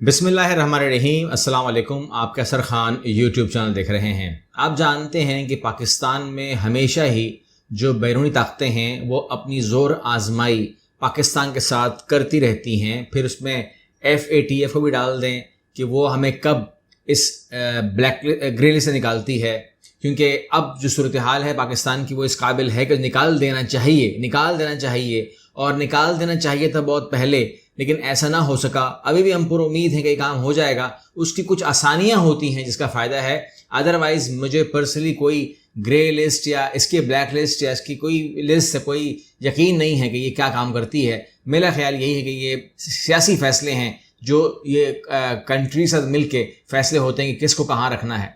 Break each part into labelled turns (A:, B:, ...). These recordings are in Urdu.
A: بسم اللہ الرحمن الرحیم۔ السلام علیکم۔ آپ کیسر خان یوٹیوب چینل دیکھ رہے ہیں۔ آپ جانتے ہیں کہ پاکستان میں ہمیشہ ہی جو بیرونی طاقتیں ہیں وہ اپنی زور آزمائی پاکستان کے ساتھ کرتی رہتی ہیں، پھر اس میں FATF کو بھی ڈال دیں کہ وہ ہمیں کب اس گرے لسٹ سے نکالتی ہے، کیونکہ اب جو صورتحال ہے پاکستان کی وہ اس قابل ہے کہ نکال دینا چاہیے اور نکال دینا چاہیے تھا بہت پہلے، لیکن ایسا نہ ہو سکا۔ ابھی بھی ہم پر امید ہے کہ یہ کام ہو جائے گا۔ اس کی کچھ آسانیاں ہوتی ہیں جس کا فائدہ ہے، ادروائز مجھے پرسنلی کوئی گرے لسٹ یا اس کی بلیک لسٹ یا اس کی کوئی لسٹ سے کوئی یقین نہیں ہے کہ یہ کیا کام کرتی ہے۔ میرا خیال یہی ہے کہ یہ سیاسی فیصلے ہیں جو یہ کنٹری سے مل کے فیصلے ہوتے ہیں کہ کس کو کہاں رکھنا ہے۔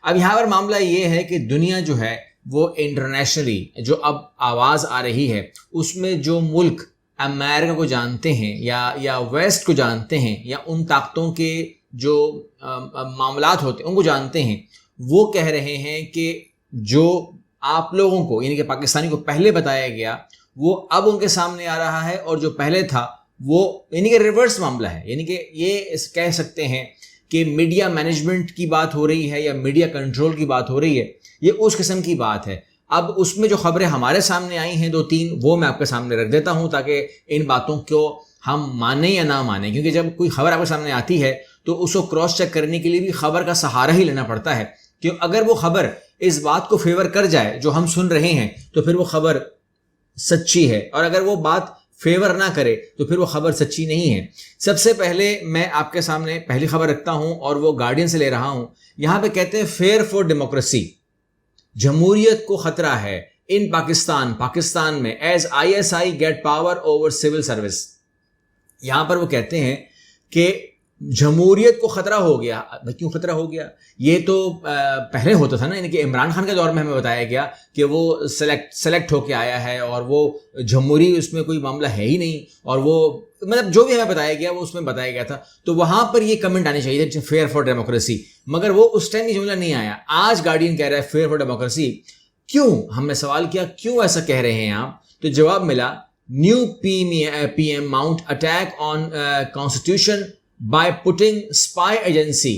A: اب یہاں پر معاملہ یہ ہے کہ دنیا جو ہے وہ انٹرنیشنلی جو اب آواز آ رہی ہے، اس میں جو ملک امریکہ کو جانتے ہیں یا ویسٹ کو جانتے ہیں یا ان طاقتوں کے جو معاملات ہوتے ہیں ان کو جانتے ہیں، وہ کہہ رہے ہیں کہ جو آپ لوگوں کو یعنی کہ پاکستانی کو پہلے بتایا گیا وہ اب ان کے سامنے آ رہا ہے، اور جو پہلے تھا وہ یعنی کہ ریورس معاملہ ہے۔ یعنی کہ یہ کہہ سکتے ہیں کہ میڈیا مینجمنٹ کی بات ہو رہی ہے یا میڈیا کنٹرول کی بات ہو رہی ہے، یہ اس قسم کی بات ہے۔ اب اس میں جو خبریں ہمارے سامنے آئی ہیں 2-3 وہ میں آپ کے سامنے رکھ دیتا ہوں تاکہ ان باتوں کو ہم مانیں یا نہ مانیں، کیونکہ جب کوئی خبر آپ کے سامنے آتی ہے تو اس کو کراس چیک کرنے کے لیے بھی خبر کا سہارا ہی لینا پڑتا ہے، کہ اگر وہ خبر اس بات کو فیور کر جائے جو ہم سن رہے ہیں تو پھر وہ خبر سچی ہے، اور اگر وہ بات فیور نہ کرے تو پھر وہ خبر سچی نہیں ہے۔ سب سے پہلے میں آپ کے سامنے پہلی خبر رکھتا ہوں اور وہ گارڈین سے لے رہا ہوں۔ یہاں پہ کہتے ہیں فیئر فار ڈیموکریسی، جمہوریت کو خطرہ ہے ان پاکستان میں as ISI get power over civil service. یہاں پر وہ کہتے ہیں کہ جمہوریت کو خطرہ ہو گیا۔ کیوں خطرہ ہو گیا؟ یہ تو پہلے ہوتا تھا نا، یعنی کہ عمران خان کے دور میں ہمیں بتایا گیا کہ وہ سلیکٹ ہو کے آیا ہے اور وہ جمہوری اس میں کوئی معاملہ ہے ہی نہیں، اور وہ مطلب جو بھی ہمیں بتایا گیا وہ اس میں بتایا گیا تھا، تو وہاں پر یہ کمنٹ آنی چاہیے تھا فیئر فار ڈیموکریسی، مگر وہ اس ٹائم یہ جملہ نہیں آیا۔ آج گارڈین کہہ رہا ہے فیئر فار ڈیموکریسی۔ کیوں؟ ہم نے سوال کیا کیوں ایسا کہہ رہے ہیں آپ، تو جواب ملا new PM Mount attack on constitution by putting spy agency.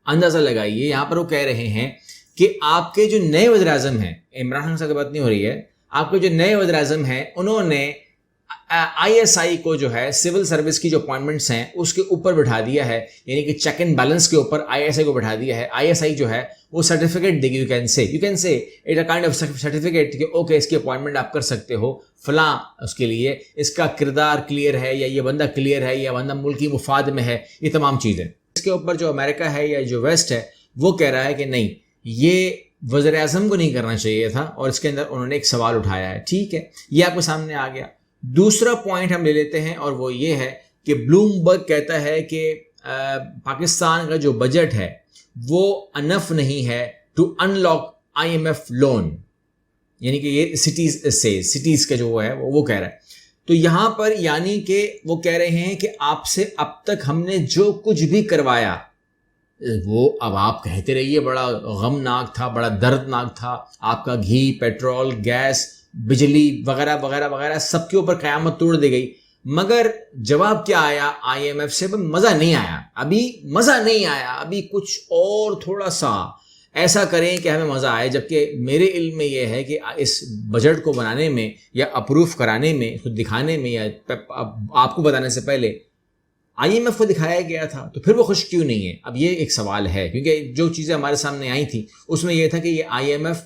A: اندازہ لگائیے، یہاں پر وہ کہہ رہے ہیں کہ آپ کے جو نئے وزیر اعظم ہیں، عمران خان سے بات نہیں ہو رہی ہے، آپ کے جو نئے وزیر اعظم ہیں انہوں نے ISI کو جو ہے سول سروس کی جو اپوائنٹمنٹس ہیں اس کے اوپر بٹھا دیا ہے، یعنی کہ چیک اینڈ بیلنس کے اوپر ISI کو بٹھا دیا ہے۔ ISI جو ہے وہ سرٹیفکیٹ دے گی، you can say it a kind of certificate کہ اوکے اس کی اپوائنٹمنٹ آپ کر سکتے ہو فلاں، اس کے لیے اس کا کردار کلیئر ہے یا یہ بندہ کلیئر ہے یا بندہ ملکی مفاد میں ہے، یہ تمام چیزیں۔ اس کے اوپر جو امریکہ ہے یا جو ویسٹ ہے وہ کہہ رہا ہے کہ نہیں، یہ وزیر اعظم کو نہیں کرنا چاہیے تھا، اور اس کے اندر انہوں نے ایک سوال اٹھایا ہے۔ ٹھیک ہے، یہ آپ کو سامنے آ گیا۔ دوسرا پوائنٹ ہم لے لیتے ہیں اور وہ یہ ہے کہ بلومبرگ کہتا ہے کہ پاکستان کا جو بجٹ ہے وہ انف نہیں ہے to in log IMF loan, یعنی کہ یہ سٹیز کا جو وہ ہے وہ کہہ رہا ہے۔ تو یہاں پر یعنی کہ وہ کہہ رہے ہیں کہ آپ سے اب تک ہم نے جو کچھ بھی کروایا وہ اب آپ کہتے رہیے بڑا غمناک تھا، بڑا دردناک تھا، آپ کا گھی، پیٹرول، گیس، بجلی وغیرہ وغیرہ وغیرہ سب کے اوپر قیامت توڑ دی گئی، مگر جواب کیا آیا IMF سے؟ مزہ نہیں آیا، ابھی کچھ اور تھوڑا سا ایسا کریں کہ ہمیں مزہ آئے۔ جبکہ میرے علم میں یہ ہے کہ اس بجٹ کو بنانے میں یا اپروف کرانے میں، خود دکھانے میں یا آپ کو بتانے سے پہلے IMF کو دکھایا گیا تھا، تو پھر وہ خوش کیوں نہیں ہے؟ اب یہ ایک سوال ہے، کیونکہ جو چیزیں ہمارے سامنے آئی تھیں اس میں یہ تھا کہ یہ IMF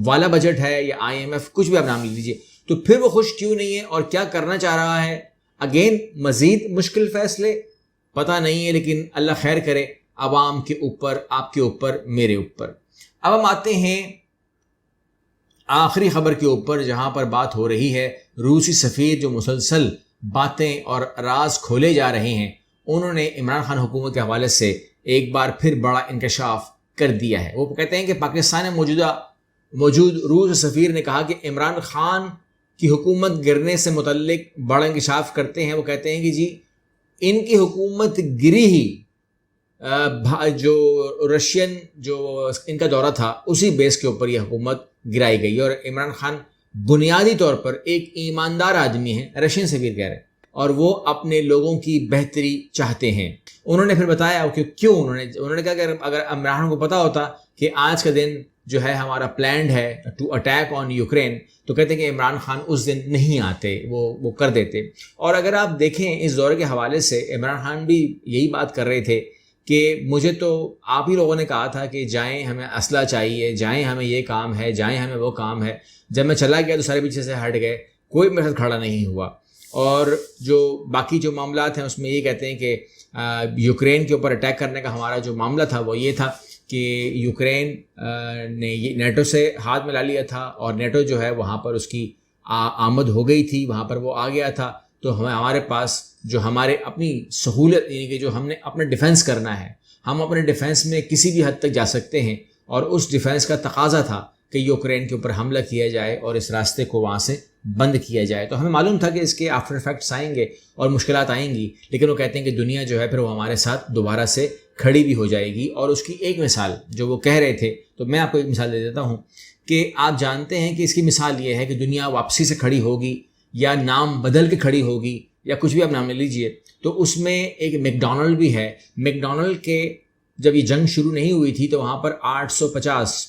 A: والا بجٹ ہے یا IMF کچھ بھی آپ نام لے لیجیے، تو پھر وہ خوش کیوں نہیں ہے اور کیا کرنا چاہ رہا ہے؟ اگین مزید مشکل فیصلے پتہ نہیں ہے، لیکن اللہ خیر کرے عوام کے اوپر، آپ کے اوپر، میرے اوپر۔ اب ہم آتے ہیں آخری خبر کے اوپر، جہاں پر بات ہو رہی ہے روسی سفیر جو مسلسل باتیں اور راز کھولے جا رہے ہیں، انہوں نے عمران خان حکومت کے حوالے سے ایک بار پھر بڑا انکشاف کر دیا ہے۔ وہ کہتے ہیں کہ پاکستان میں موجود روس سفیر نے کہا کہ عمران خان کی حکومت گرنے سے متعلق بڑا انکشاف کرتے ہیں۔ وہ کہتے ہیں کہ جی ان کی حکومت گری ہی جو رشین جو ان کا دورہ تھا اسی بیس کے اوپر یہ حکومت گرائی گئی، اور عمران خان بنیادی طور پر ایک ایماندار آدمی ہے، رشین سفیر کہہ رہے ہیں، اور وہ اپنے لوگوں کی بہتری چاہتے ہیں۔ انہوں نے پھر بتایا کہ کیوں، انہوں نے کہا کہ اگر عمران خان کو پتا ہوتا کہ آج کا دن جو ہے ہمارا پلانڈ ہے ٹو اٹیک آن یوکرین، تو کہتے ہیں کہ عمران خان اس دن نہیں آتے، وہ کر دیتے۔ اور اگر آپ دیکھیں اس دورے کے حوالے سے عمران خان بھی یہی بات کر رہے تھے کہ مجھے تو آپ ہی لوگوں نے کہا تھا کہ جائیں ہمیں اسلحہ چاہیے، جائیں ہمیں یہ کام ہے، جائیں ہمیں وہ کام ہے، جب میں چلا گیا تو سارے پیچھے سے ہٹ گئے، کوئی میرے ساتھ کھڑا نہیں ہوا۔ اور جو باقی جو معاملات ہیں اس میں یہ کہتے ہیں کہ یوکرین کے اوپر اٹیک کرنے کا ہمارا جو معاملہ تھا وہ یہ تھا کہ یوکرین نے نیٹو سے ہاتھ ملا لیا تھا، اور نیٹو جو ہے وہاں پر اس کی آمد ہو گئی تھی، وہاں پر وہ آ گیا تھا، تو ہمارے پاس جو ہمارے اپنی سہولت، یعنی کہ جو ہم نے اپنا ڈیفنس کرنا ہے، ہم اپنے ڈیفنس میں کسی بھی حد تک جا سکتے ہیں، اور اس ڈیفنس کا تقاضا تھا کہ یوکرین کے اوپر حملہ کیا جائے اور اس راستے کو وہاں سے بند کیا جائے۔ تو ہمیں معلوم تھا کہ اس کے آفٹر افیکٹس آئیں گے اور مشکلات آئیں گی، لیکن وہ کہتے ہیں کہ دنیا جو ہے پھر وہ ہمارے ساتھ دوبارہ سے کھڑی بھی ہو جائے گی۔ اور اس کی ایک مثال جو وہ کہہ رہے تھے، تو میں آپ کو ایک مثال دے دیتا ہوں کہ آپ جانتے ہیں کہ اس کی مثال یہ ہے کہ دنیا واپسی سے کھڑی ہوگی یا نام بدل کے کھڑی ہوگی یا کچھ بھی آپ نام لے لیجئے، تو اس میں ایک میک ڈونلڈ بھی ہے۔ میک ڈونلڈ کے جب یہ جنگ شروع نہیں ہوئی تھی تو وہاں پر 850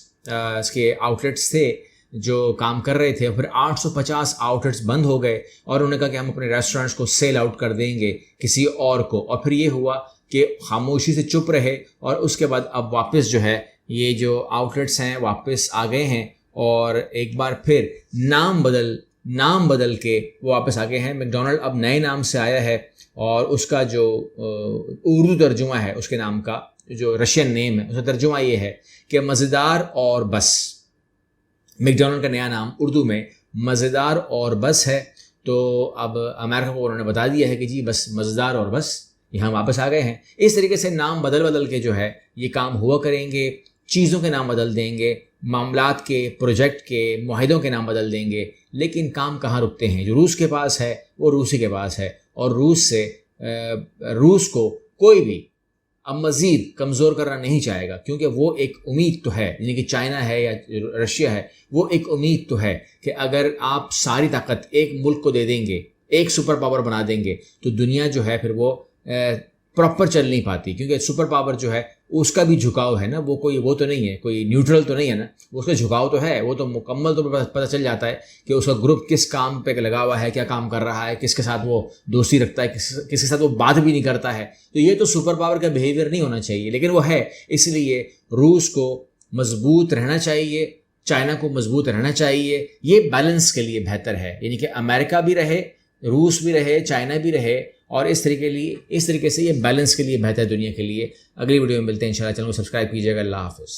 A: اس کے آؤٹلیٹس تھے جو کام کر رہے تھے، پھر 850 آؤٹلیٹس بند ہو گئے، اور انہوں نے کہا کہ ہم اپنے ریسٹورینٹس کو سیل آؤٹ کر دیں گے کسی اور کو، اور پھر یہ ہوا کہ خاموشی سے چپ رہے، اور اس کے بعد اب واپس جو ہے یہ جو آؤٹلیٹس ہیں واپس آ گئے ہیں، اور ایک بار پھر نام بدل کے وہ واپس آ گئے ہیں۔ میک ڈونلڈ اب نئے نام سے آیا ہے، اور اس کا جو اردو ترجمہ ہے اس کے نام کا، جو رشین نیم ہے اس کا ترجمہ یہ ہے کہ مزیدار اور بس۔ میک ڈونلڈ کا نیا نام اردو میں مزیدار اور بس ہے، تو اب امریکہ کو انہوں نے بتا دیا ہے کہ جی بس مزیدار اور بس، یہاں واپس آ گئے ہیں۔ اس طریقے سے نام بدل کے جو ہے یہ کام ہوا کریں گے، چیزوں کے نام بدل دیں گے، معاملات کے، پروجیکٹ کے، معاہدوں کے نام بدل دیں گے، لیکن کام کہاں رکتے ہیں؟ جو روس کے پاس ہے وہ روسی کے پاس ہے، اور روس کو کوئی بھی اب مزید کمزور کرنا نہیں چاہے گا، کیونکہ وہ ایک امید تو ہے، یعنی کہ چائنا ہے یا رشیا ہے، وہ ایک امید تو ہے کہ اگر آپ ساری طاقت ایک ملک کو دے دیں گے، ایک سپر پاور بنا دیں گے، تو دنیا جو ہے پھر وہ پراپر چل نہیں پاتی، کیونکہ سپر پاور جو ہے اس کا بھی جھکاؤ ہے نا، وہ تو نہیں ہے، کوئی نیوٹرل تو نہیں ہے نا، اس کا جھکاؤ تو ہے، وہ تو مکمل طور پر پتہ چل جاتا ہے کہ اس کا گروپ کس کام پہ لگا ہوا ہے، کیا کام کر رہا ہے، کس کے ساتھ وہ دوستی رکھتا ہے، کس کے ساتھ وہ بات بھی نہیں کرتا ہے۔ تو یہ تو سپر پاور کا بیہیویئر نہیں ہونا چاہیے، لیکن وہ ہے۔ اس لیے روس کو مضبوط رہنا چاہیے، چائنا کو مضبوط رہنا چاہیے، یہ بیلنس کے لیے بہتر ہے، یعنی کہ امریکہ بھی رہے، روس بھی رہے، چائنا بھی رہے، اور اس طریقے سے یہ بیلنس کے لیے بہتر ہے دنیا کے لیے۔ اگلی ویڈیو میں ملتے ہیں انشاءاللہ، چینل کو سبسکرائب کیجیے گا۔ اللہ حافظ۔